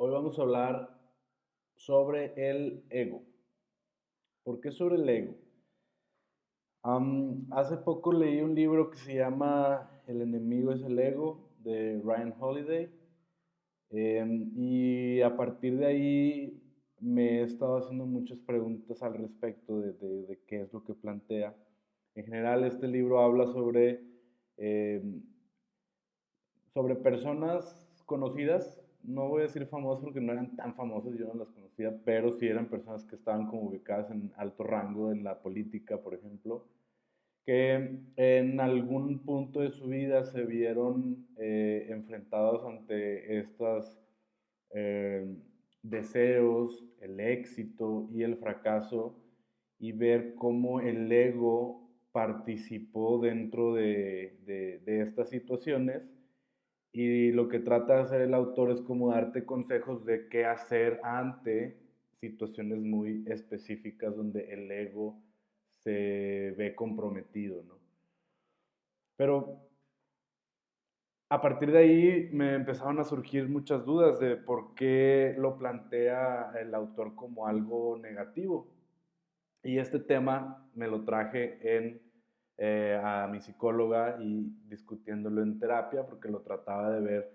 Hoy vamos a hablar sobre el ego. ¿Por qué sobre el ego? Hace poco leí un libro que se llama El enemigo es el ego, de Ryan Holiday. Y a partir de ahí me he estado haciendo muchas preguntas al respecto de qué es lo que plantea. En general, este libro habla em, sobre personas conocidas, no voy a decir famosas porque no eran tan famosas, yo no las conocía, pero sí eran personas que estaban como ubicadas en alto rango en la política, por ejemplo, que en algún punto de su vida se vieron enfrentados ante estos eh, deseos, el éxito y el fracaso, y ver cómo el ego participó dentro de estas situaciones, y lo que trata de hacer el autor es como darte consejos de qué hacer ante situaciones muy específicas donde el ego se ve comprometido, ¿no? Pero a partir de ahí me empezaron a surgir muchas dudas de por qué lo plantea el autor como algo negativo. Y este tema me lo traje a mi psicóloga y discutiéndolo en terapia porque lo trataba de ver,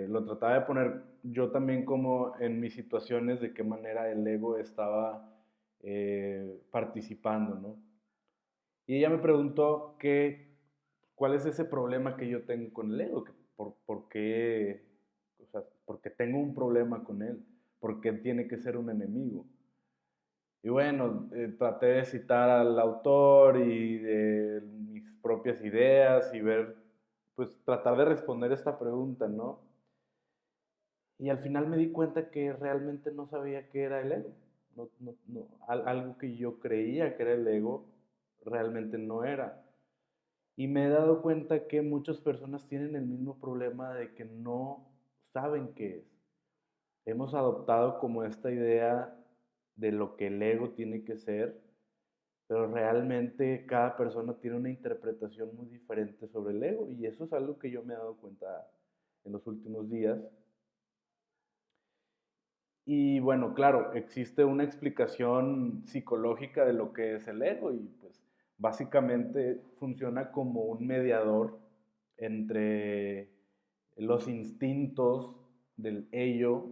lo trataba de poner yo también como en mis situaciones de qué manera el ego estaba participando, ¿no? Y ella me preguntó cuál es ese problema que yo tengo con el ego, por qué, o sea, porque tengo un problema con él, por qué tiene que ser un enemigo. Y bueno, traté de citar al autor y de mis propias ideas y ver, pues tratar de responder esta pregunta, ¿no? Y al final me di cuenta que realmente no sabía qué era el ego. Algo que yo creía que era el ego, realmente no era. Y me he dado cuenta que muchas personas tienen el mismo problema de que no saben qué es. Hemos adoptado como esta idea de lo que el ego tiene que ser, pero realmente cada persona tiene una interpretación muy diferente sobre el ego, y eso es algo que yo me he dado cuenta en los últimos días. Y bueno, claro, existe una explicación psicológica de lo que es el ego, y pues básicamente funciona como un mediador entre los instintos del ello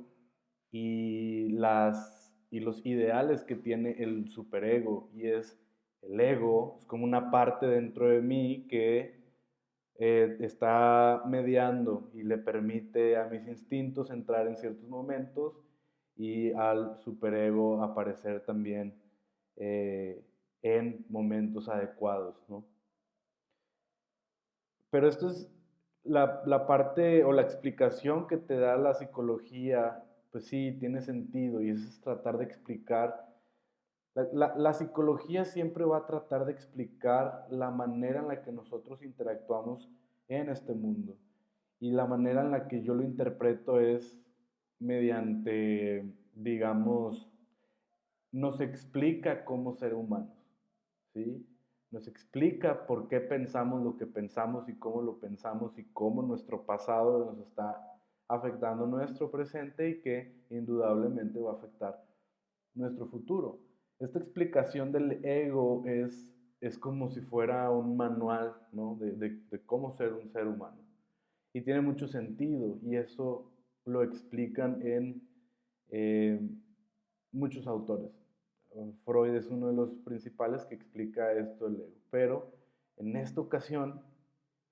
y los ideales que tiene el superego. Y es el ego, es como una parte dentro de mí que está mediando y le permite a mis instintos entrar en ciertos momentos y al superego aparecer también eh, en momentos adecuados, ¿no? Pero esto es la parte o la explicación que te da la psicología, pues sí, tiene sentido, y eso es tratar de explicar. La psicología siempre va a tratar de explicar la manera en la que nosotros interactuamos en este mundo. Y la manera en la que yo lo interpreto es mediante, digamos, nos explica cómo ser humanos, ¿sí? Nos explica por qué pensamos lo que pensamos y cómo lo pensamos, y cómo nuestro pasado nos está afectando nuestro presente y que indudablemente va a afectar nuestro futuro. Esta explicación del ego es como si fuera un manual, ¿no? De cómo ser un ser humano. Y tiene mucho sentido, y eso lo explican en eh, muchos autores. Freud es uno de los principales que explica esto del ego. Pero en esta ocasión,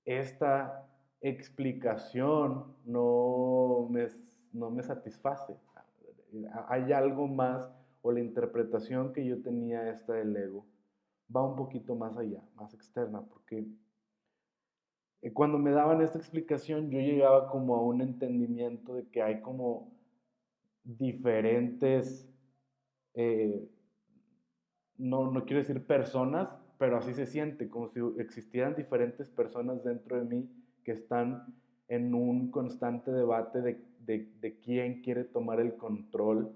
esta explicación no me satisface. Hay algo más, o la interpretación que yo tenía esta del ego va un poquito más allá, más externa, porque cuando me daban esta explicación yo llegaba como a un entendimiento de que hay como diferentes, eh, no quiero decir personas, pero así se siente, como si existieran diferentes personas dentro de mí que están en un constante debate de quién quiere tomar el control.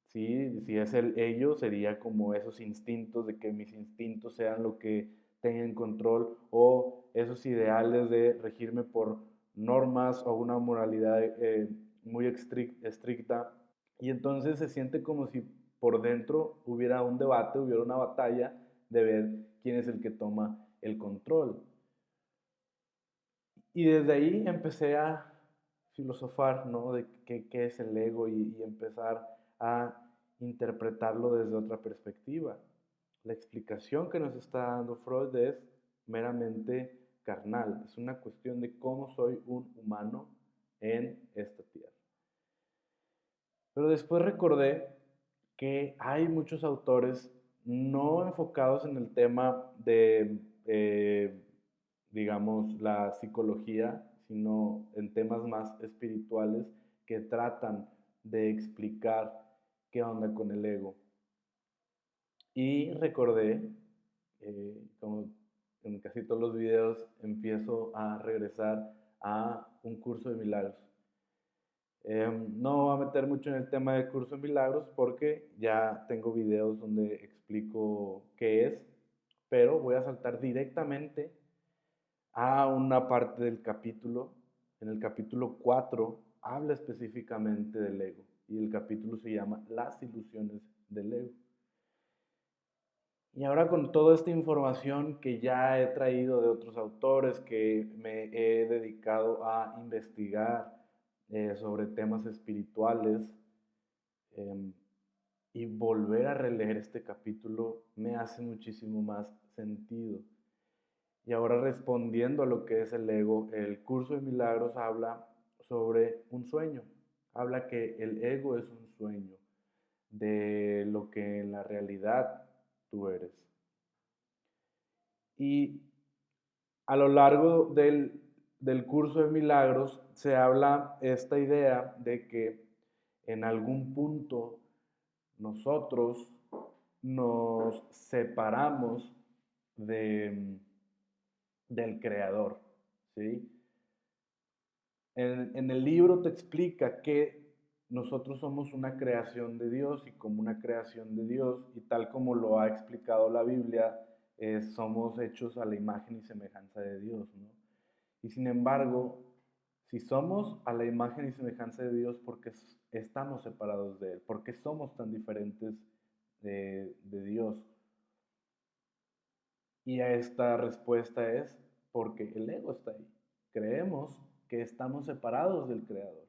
¿Sí? Si es el ello, sería como esos instintos, de que mis instintos sean lo que tengan control, o esos ideales de regirme por normas o una moralidad muy estricta, y entonces se siente como si por dentro hubiera un debate, hubiera una batalla de ver quién es el que toma el control. Y desde ahí empecé a filosofar, ¿no? De qué es el ego y empezar a interpretarlo desde otra perspectiva. La explicación que nos está dando Freud es meramente carnal, es una cuestión de cómo soy un humano en esta tierra. Pero después recordé que hay muchos autores no enfocados en el tema de, digamos, la psicología, sino en temas más espirituales que tratan de explicar qué onda con el ego. Y recordé, como en casi todos los videos, empiezo a regresar a un curso de milagros. No voy a meter mucho en el tema del curso de milagros porque ya tengo videos donde explico qué es, pero voy a saltar directamente a una parte del capítulo. En el capítulo 4 habla específicamente del ego y el capítulo se llama Las ilusiones del ego. Y ahora con toda esta información que ya he traído de otros autores, que me he dedicado a investigar sobre temas espirituales, eh, y volver a releer este capítulo me hace muchísimo más sentido. Y ahora respondiendo a lo que es el ego, el curso de milagros habla sobre un sueño. Habla que el ego es un sueño de lo que en la realidad tú eres. Y a lo largo del curso de milagros se habla esta idea de que en algún punto nosotros nos separamos de, del creador, ¿sí? En el libro te explica que nosotros somos una creación de Dios y como una creación de Dios, y tal como lo ha explicado la Biblia, somos hechos a la imagen y semejanza de Dios, ¿no? Y sin embargo, si somos a la imagen y semejanza de Dios, ¿por qué estamos separados de Él? ¿Por qué somos tan diferentes de Dios? Y a esta respuesta es porque el ego está ahí. Creemos que estamos separados del Creador.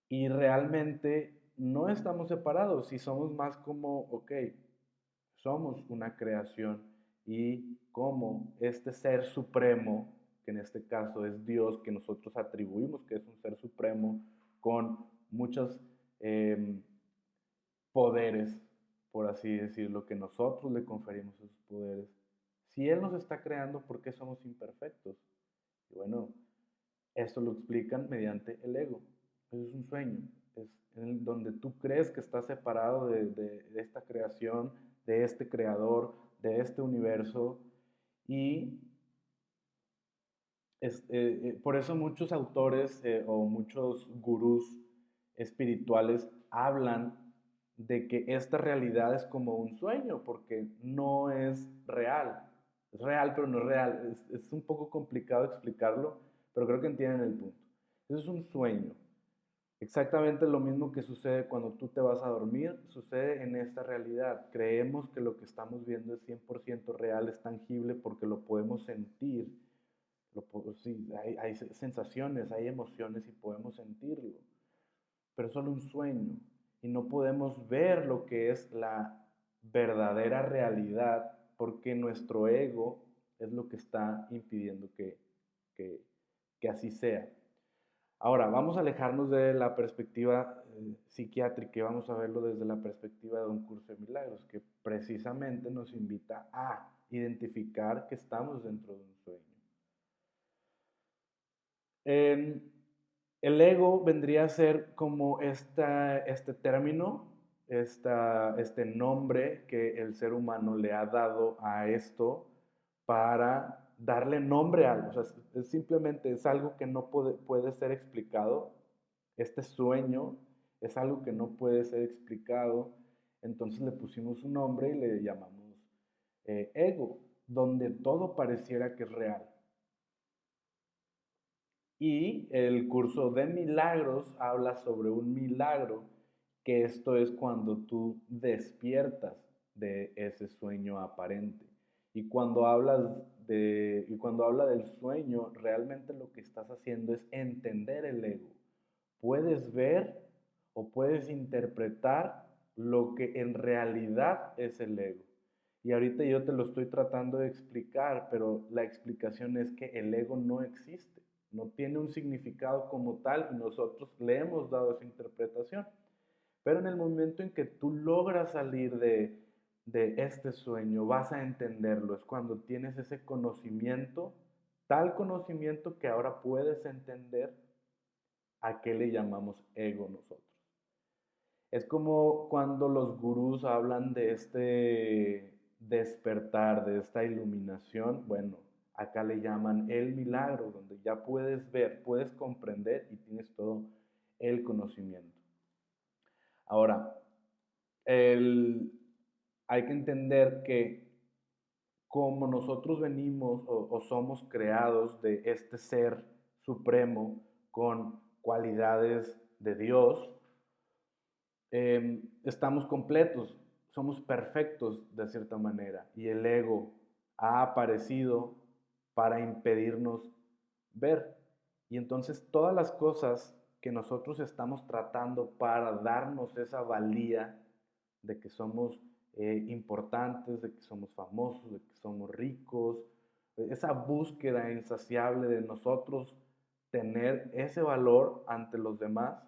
Y realmente no estamos separados y somos más como, ok, somos una creación y como este ser supremo, que en este caso es Dios, que nosotros atribuimos que es un ser supremo con muchos poderes, por así decirlo, que nosotros le conferimos esos poderes. Si Él nos está creando, ¿por qué somos imperfectos? Y bueno, esto lo explican mediante el ego. Eso es un sueño. Es en donde tú crees que estás separado de esta creación, de este creador, de este universo. Y por eso muchos autores o muchos gurús espirituales hablan de que esta realidad es como un sueño, porque no es real. Es real, pero no es real. Es un poco complicado explicarlo, pero creo que entienden el punto. Eso es un sueño. Exactamente lo mismo que sucede cuando tú te vas a dormir, sucede en esta realidad. Creemos que lo que estamos viendo es 100% real, es tangible porque lo podemos sentir. Sí, hay sensaciones, hay emociones y podemos sentirlo, pero es solo un sueño y no podemos ver lo que es la verdadera realidad porque nuestro ego es lo que está impidiendo que, que así sea. Ahora, vamos a alejarnos de la perspectiva psiquiátrica y vamos a verlo desde la perspectiva de un curso de milagros, que precisamente nos invita a identificar que estamos dentro de un sueño. El ego vendría a ser como este término, este nombre que el ser humano le ha dado a esto para darle nombre a algo. O sea, simplemente es algo que no puede ser explicado. Este sueño es algo que no puede ser explicado. Entonces le pusimos un nombre y le llamamos ego, donde todo pareciera que es real. Y el curso de milagros habla sobre un milagro, que esto es cuando tú despiertas de ese sueño aparente. Y cuando habla del sueño, realmente lo que estás haciendo es entender el ego. Puedes ver o puedes interpretar lo que en realidad es el ego. Y ahorita yo te lo estoy tratando de explicar, pero la explicación es que el ego no existe, no tiene un significado como tal y nosotros le hemos dado esa interpretación. Pero en el momento en que tú logras salir de este sueño, vas a entenderlo. Es cuando tienes ese conocimiento, tal conocimiento que ahora puedes entender a qué le llamamos ego nosotros. Es como cuando los gurús hablan de este despertar, de esta iluminación. Bueno, acá le llaman el milagro, donde ya puedes ver, puedes comprender y tienes todo el conocimiento. Ahora, hay que entender que como nosotros venimos o somos creados de este ser supremo con cualidades de Dios, estamos completos, somos perfectos de cierta manera y el ego ha aparecido para impedirnos ver. Y entonces todas las cosas que nosotros estamos tratando para darnos esa valía de que somos importantes, de que somos famosos, de que somos ricos, esa búsqueda insaciable de nosotros tener ese valor ante los demás,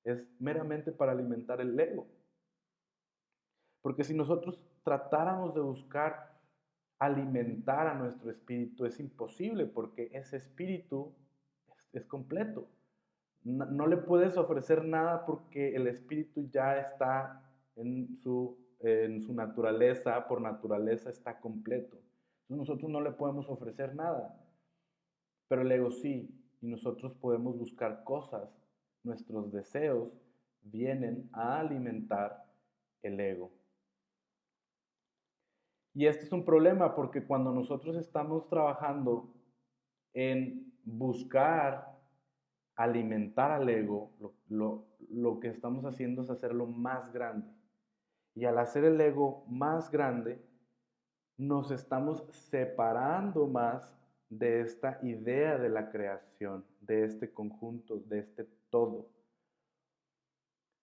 es meramente para alimentar el ego. Porque si nosotros tratáramos de buscar alimentar a nuestro espíritu, es imposible porque ese espíritu es completo. No le puedes ofrecer nada porque el espíritu ya está en su naturaleza, por naturaleza está completo. Entonces nosotros no le podemos ofrecer nada, pero el ego sí, y nosotros podemos buscar cosas. Nuestros deseos vienen a alimentar el ego. Y este es un problema porque cuando nosotros estamos trabajando en buscar alimentar al ego, lo que estamos haciendo es hacerlo más grande. Y al hacer el ego más grande, nos estamos separando más de esta idea de la creación, de este conjunto, de este todo.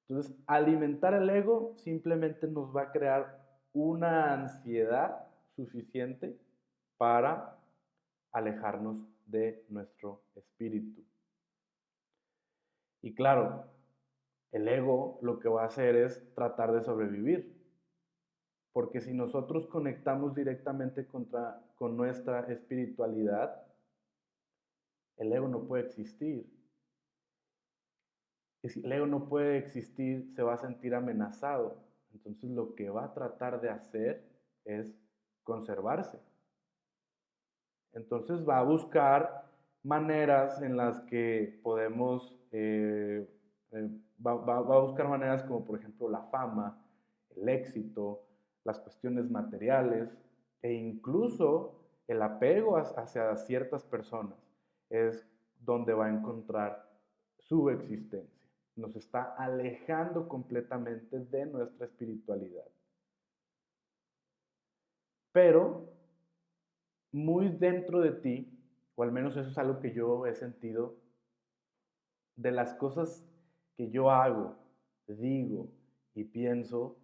Entonces, alimentar el ego simplemente nos va a crear una ansiedad suficiente para alejarnos de nuestro espíritu. Y claro, el ego lo que va a hacer es tratar de sobrevivir. Porque si nosotros conectamos directamente con nuestra espiritualidad, el ego no puede existir. Y si el ego no puede existir, se va a sentir amenazado. Entonces lo que va a tratar de hacer es conservarse. Entonces va a buscar maneras en las que podemos, va a buscar maneras como por ejemplo la fama, el éxito, las cuestiones materiales e incluso el apego hacia ciertas personas es donde va a encontrar su existencia. Nos está alejando completamente de nuestra espiritualidad. Pero muy dentro de ti, o al menos eso es algo que yo he sentido, de las cosas que yo hago, digo y pienso,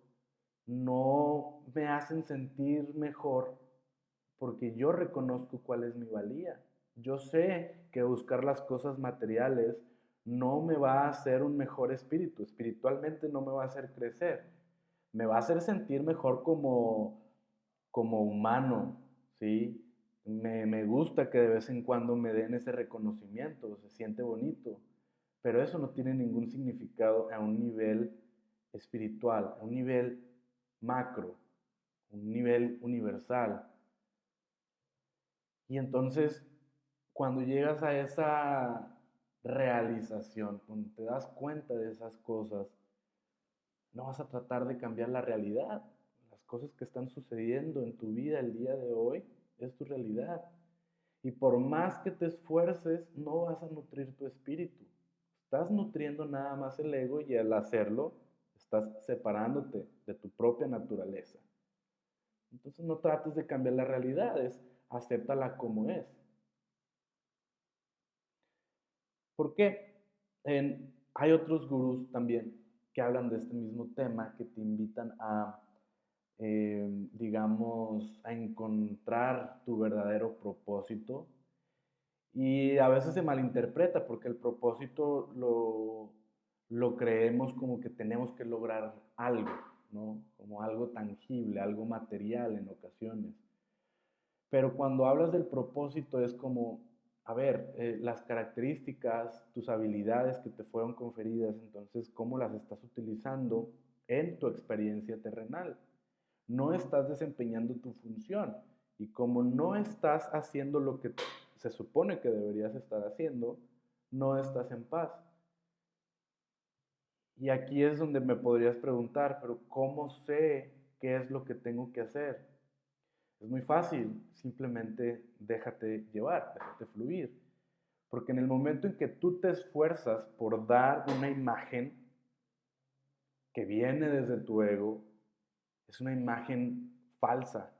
no me hacen sentir mejor porque yo reconozco cuál es mi valía. Yo sé que buscar las cosas materiales no me va a hacer un mejor espíritu, espiritualmente no me va a hacer crecer, me va a hacer sentir mejor como humano, ¿sí? Me gusta que de vez en cuando me den ese reconocimiento, se siente bonito, pero eso no tiene ningún significado a un nivel espiritual, a un nivel macro, un nivel universal. Y entonces, cuando llegas a esa realización, cuando te das cuenta de esas cosas, no vas a tratar de cambiar la realidad. Las cosas que están sucediendo en tu vida el día de hoy es tu realidad. Y por más que te esfuerces, no vas a nutrir tu espíritu. Estás nutriendo nada más el ego y al hacerlo, estás separándote de tu propia naturaleza. Entonces no trates de cambiar las realidades, acéptala como es. ¿Por qué? Hay otros gurús también que hablan de este mismo tema, que te invitan a, digamos, a encontrar tu verdadero propósito. Y a veces se malinterpreta porque el propósito lo creemos como que tenemos que lograr algo, ¿no? Como algo tangible, algo material en ocasiones. Pero cuando hablas del propósito es como, a ver, las características, tus habilidades que te fueron conferidas, entonces, ¿cómo las estás utilizando en tu experiencia terrenal? No estás desempeñando tu función. Y como no estás haciendo lo que se supone que deberías estar haciendo, no estás en paz. Y aquí es donde me podrías preguntar, pero ¿cómo sé qué es lo que tengo que hacer? Es muy fácil, simplemente déjate llevar, déjate fluir. Porque en el momento en que tú te esfuerzas por dar una imagen que viene desde tu ego, es una imagen falsa.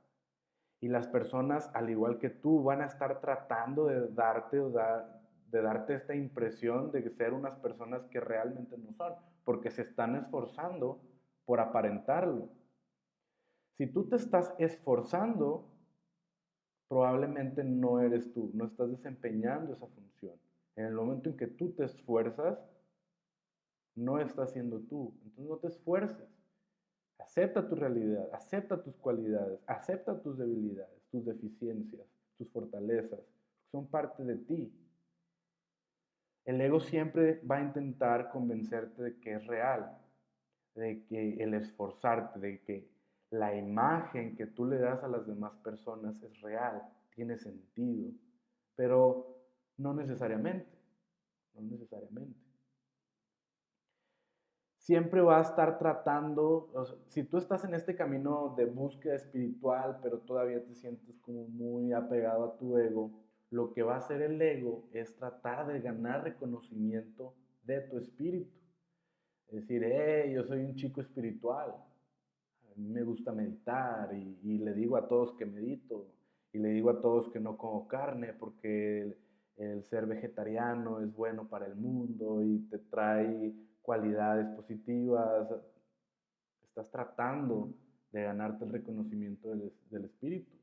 Y las personas, al igual que tú, van a estar tratando de darte de darte esta impresión de ser unas personas que realmente no son, porque se están esforzando por aparentarlo. Si tú te estás esforzando, probablemente no eres tú, no estás desempeñando esa función. En el momento en que tú te esfuerzas, no estás siendo tú. Entonces no te esfuerces. Acepta tu realidad, acepta tus cualidades, acepta tus debilidades, tus deficiencias, tus fortalezas. Son parte de ti. El ego siempre va a intentar convencerte de que es real, de que el esforzarte, de que la imagen que tú le das a las demás personas es real, tiene sentido, pero no necesariamente, no necesariamente. Siempre va a estar tratando, o sea, si tú estás en este camino de búsqueda espiritual, pero todavía te sientes como muy apegado a tu ego, lo que va a hacer el ego es tratar de ganar reconocimiento de tu espíritu. Es decir, hey, yo soy un chico espiritual, a mí me gusta meditar y le digo a todos que medito y le digo a todos que no como carne porque el ser vegetariano es bueno para el mundo y te trae cualidades positivas. Estás tratando de ganarte el reconocimiento del espíritu.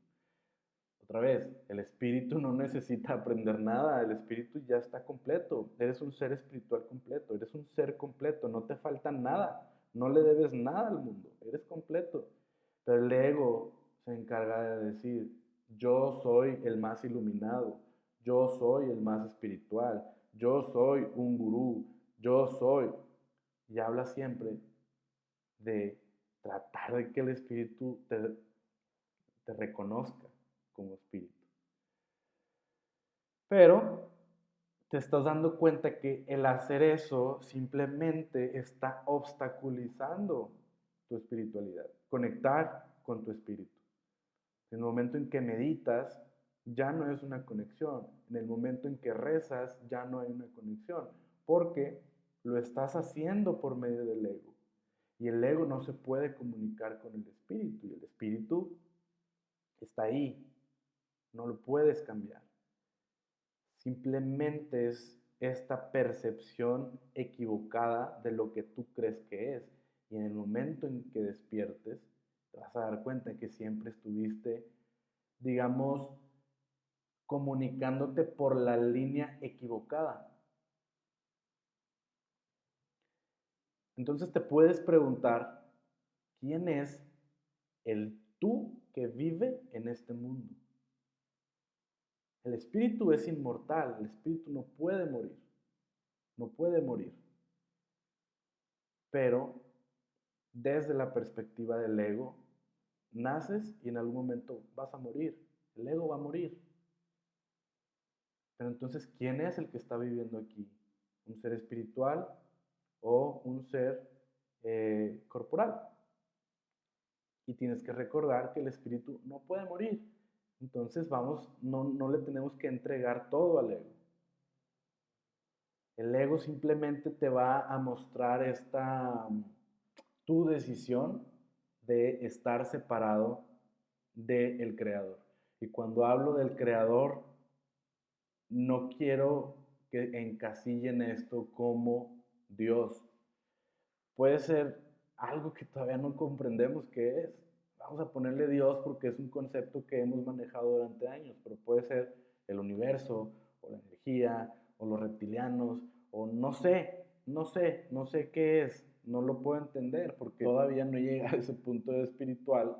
Otra vez, el espíritu no necesita aprender nada, el espíritu ya está completo, eres un ser espiritual completo, eres un ser completo, no te falta nada, no le debes nada al mundo, eres completo. Pero el ego se encarga de decir, yo soy el más iluminado, yo soy el más espiritual, yo soy un gurú, yo soy, y habla siempre de tratar de que el espíritu te reconozca como espíritu. Pero te estás dando cuenta que el hacer eso simplemente está obstaculizando tu espiritualidad, conectar con tu espíritu. En el momento en que meditas, ya no es una conexión. En el momento en que rezas, ya no hay una conexión, porque lo estás haciendo por medio del ego. Y el ego no se puede comunicar con el espíritu, y el espíritu está ahí, no lo puedes cambiar. Simplemente es esta percepción equivocada de lo que tú crees que es. Y en el momento en que despiertes, te vas a dar cuenta que siempre estuviste, digamos, comunicándote por la línea equivocada. Entonces te puedes preguntar, ¿quién es el tú que vive en este mundo? El espíritu es inmortal, el espíritu no puede morir, no puede morir. Pero desde la perspectiva del ego, naces y en algún momento vas a morir. El ego va a morir. Pero entonces, ¿quién es el que está viviendo aquí? ¿Un ser espiritual o un ser corporal? Y tienes que recordar que el espíritu no puede morir. Entonces no le tenemos que entregar todo al ego. El ego simplemente te va a mostrar tu decisión de estar separado del creador. Y cuando hablo del creador, no quiero que encasillen esto como Dios. Puede ser algo que todavía no comprendemos qué es. Vamos a ponerle Dios porque es un concepto que hemos manejado durante años, pero puede ser el universo, o la energía, o los reptilianos, o no sé qué es, no lo puedo entender porque todavía no llega a ese punto de espiritual,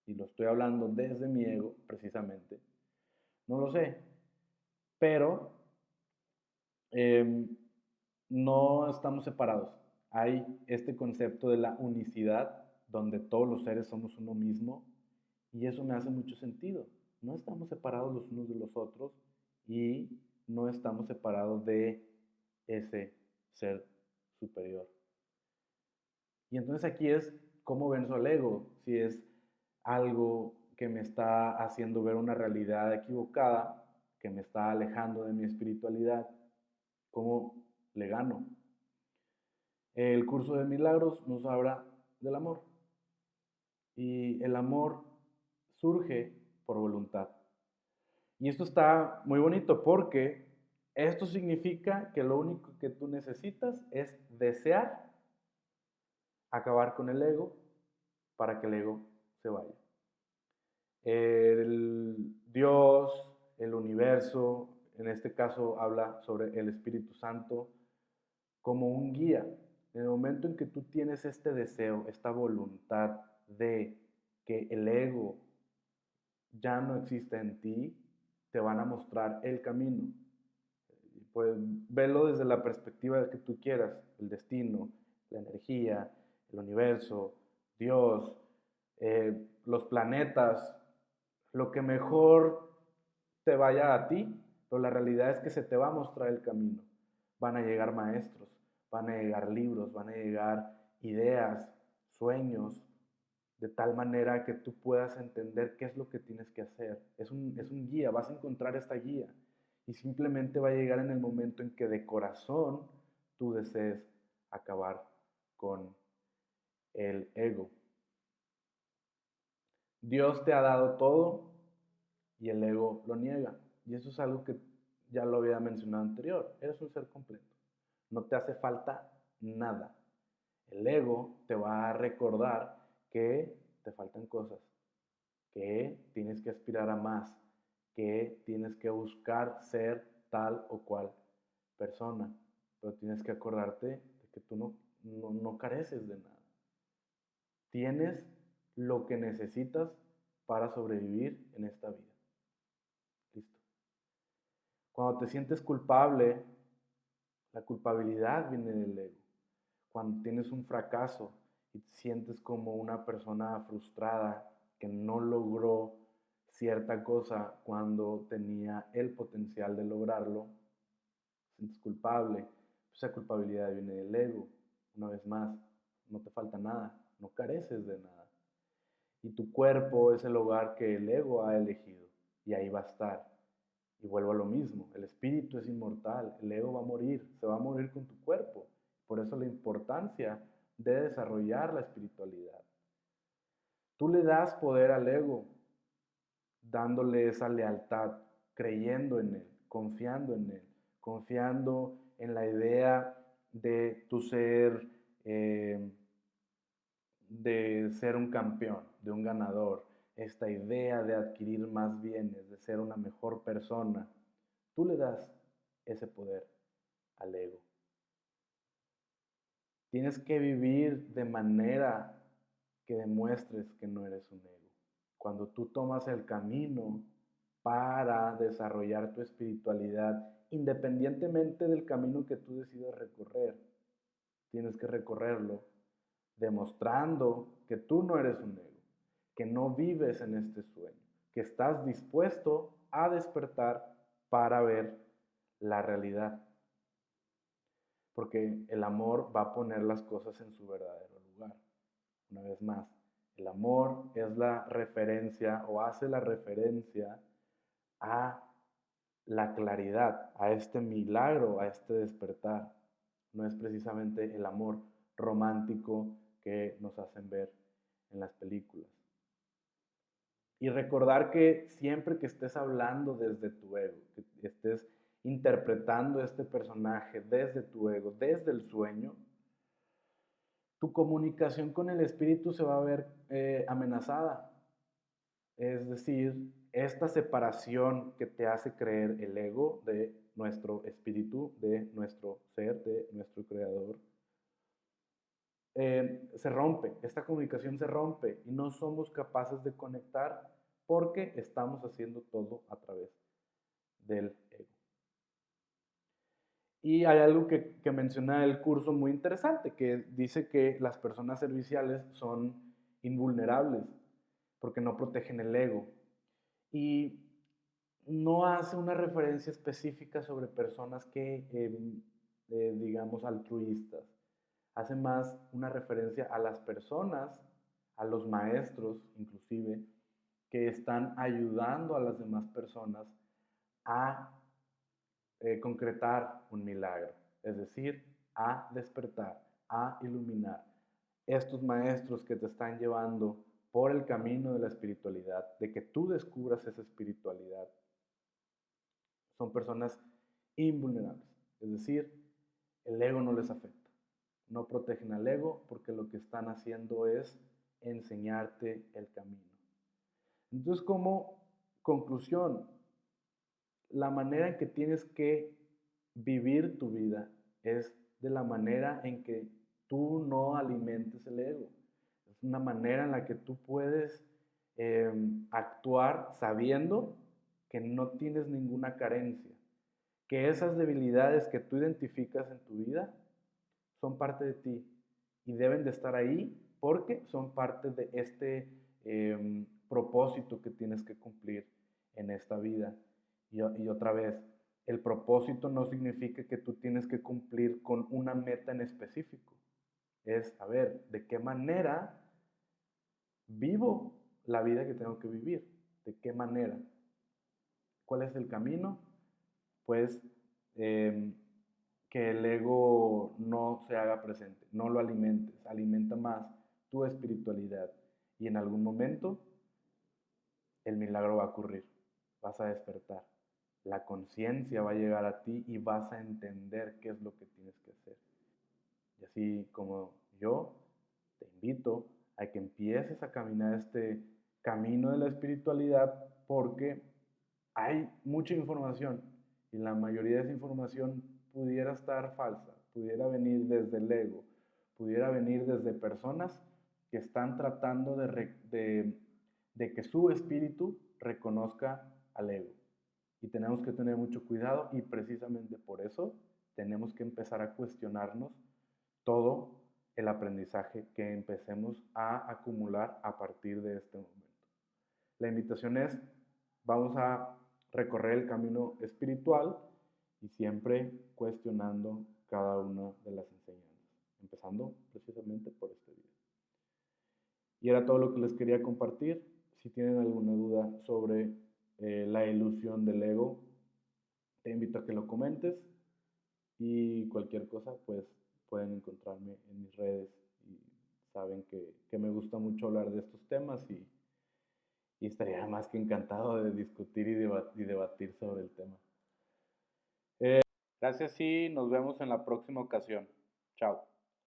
y lo estoy hablando desde mi ego, precisamente. No lo sé, pero eh, no estamos separados. Hay este concepto de la unicidad, donde todos los seres somos uno mismo, y eso me hace mucho sentido. No estamos separados los unos de los otros y no estamos separados de ese ser superior. Y entonces aquí es cómo venzo al ego, si es algo que me está haciendo ver una realidad equivocada, que me está alejando de mi espiritualidad, cómo le gano. El curso de milagros nos habla del amor y el amor surge por voluntad. Y esto está muy bonito porque esto significa que lo único que tú necesitas es desear acabar con el ego para que el ego se vaya. El Dios, el universo, en este caso habla sobre el Espíritu Santo como un guía. En el momento en que tú tienes este deseo, esta voluntad de que el ego ya no existe en ti, te van a mostrar el camino. Pues velo desde la perspectiva que tú quieras, el destino, la energía, el universo, Dios, los planetas, lo que mejor te vaya a ti, pero la realidad es que se te va a mostrar el camino. Van a llegar maestros, van a llegar libros, van a llegar ideas, sueños, de tal manera que tú puedas entender qué es lo que tienes que hacer. Es un guía, vas a encontrar esta guía y simplemente va a llegar en el momento en que de corazón tú desees acabar con el ego. Dios te ha dado todo y el ego lo niega. Y eso es algo que ya lo había mencionado anterior. Eres un ser completo. No te hace falta nada. El ego te va a recordar que te faltan cosas, que tienes que aspirar a más, que tienes que buscar ser tal o cual persona. Pero tienes que acordarte de que tú no careces de nada. Tienes lo que necesitas para sobrevivir en esta vida. Listo. Cuando te sientes culpable, la culpabilidad viene del ego. Cuando tienes un fracaso y te sientes como una persona frustrada que no logró cierta cosa cuando tenía el potencial de lograrlo, te sientes culpable. Esa culpabilidad viene del ego. Una vez más, no te falta nada, no careces de nada. Y tu cuerpo es el hogar que el ego ha elegido y ahí va a estar. Y vuelvo a lo mismo, el espíritu es inmortal, el ego va a morir, se va a morir con tu cuerpo. Por eso la importancia de desarrollar la espiritualidad. Tú le das poder al ego, dándole esa lealtad, creyendo en él, confiando en la idea de tu ser, de ser un campeón, de un ganador, esta idea de adquirir más bienes, de ser una mejor persona. Tú le das ese poder al ego. Tienes que vivir de manera que demuestres que no eres un ego. Cuando tú tomas el camino para desarrollar tu espiritualidad, independientemente del camino que tú decidas recorrer, tienes que recorrerlo demostrando que tú no eres un ego, que no vives en este sueño, que estás dispuesto a despertar para ver la realidad. Porque el amor va a poner las cosas en su verdadero lugar. Una vez más, El amor es la referencia o hace la referencia a la claridad, a este milagro, a este despertar. No es precisamente el amor romántico que nos hacen ver en las películas. Y recordar que siempre que estés hablando desde tu ego, que estés interpretando este personaje desde tu ego, desde el sueño, tu comunicación con el espíritu se va a ver amenazada. Es decir, esta separación que te hace creer el ego de nuestro espíritu, de nuestro ser, de nuestro creador, se rompe, esta comunicación se rompe y no somos capaces de conectar porque estamos haciendo todo a través del ego. Y hay algo que menciona el curso muy interesante, que dice que las personas serviciales son invulnerables porque no protegen el ego. Y no hace una referencia específica sobre personas que, digamos, altruistas. Hace más una referencia a las personas, a los maestros inclusive, que están ayudando a las demás personas a concretar un milagro, es decir, a despertar, a iluminar. Estos maestros que te están llevando por el camino de la espiritualidad, de que tú descubras esa espiritualidad, son personas invulnerables, es decir, el ego no les afecta. No protegen al ego porque lo que están haciendo es enseñarte el camino. Entonces, como conclusión, la manera en que tienes que vivir tu vida es de la manera en que tú no alimentes el ego. Es una manera en la que tú puedes actuar sabiendo que no tienes ninguna carencia, que esas debilidades que tú identificas en tu vida son parte de ti y deben de estar ahí porque son parte de este propósito que tienes que cumplir en esta vida. Y otra vez, el propósito no significa que tú tienes que cumplir con una meta en específico. Es, a ver, ¿de qué manera vivo la vida que tengo que vivir? ¿De qué manera? ¿Cuál es el camino? Pues eh, que el ego no se haga presente, no lo alimentes, alimenta más tu espiritualidad y en algún momento el milagro va a ocurrir, vas a despertar, la conciencia va a llegar a ti y vas a entender qué es lo que tienes que hacer. Y así como yo te invito a que empieces a caminar este camino de la espiritualidad porque hay mucha información y la mayoría de esa información pudiera estar falsa, pudiera venir desde el ego, pudiera venir desde personas que están tratando de que su espíritu reconozca al ego. Y tenemos que tener mucho cuidado y precisamente por eso tenemos que empezar a cuestionarnos todo el aprendizaje que empecemos a acumular a partir de este momento. La invitación es, vamos a recorrer el camino espiritual y siempre cuestionando cada una de las enseñanzas, empezando precisamente por este día. Y era todo lo que les quería compartir. Si tienen alguna duda sobre la ilusión del ego, te invito a que lo comentes y cualquier cosa, pues pueden encontrarme en mis redes y saben que me gusta mucho hablar de estos temas y estaría más que encantado de discutir y debatir sobre el tema. Gracias y nos vemos en la próxima ocasión. Chao.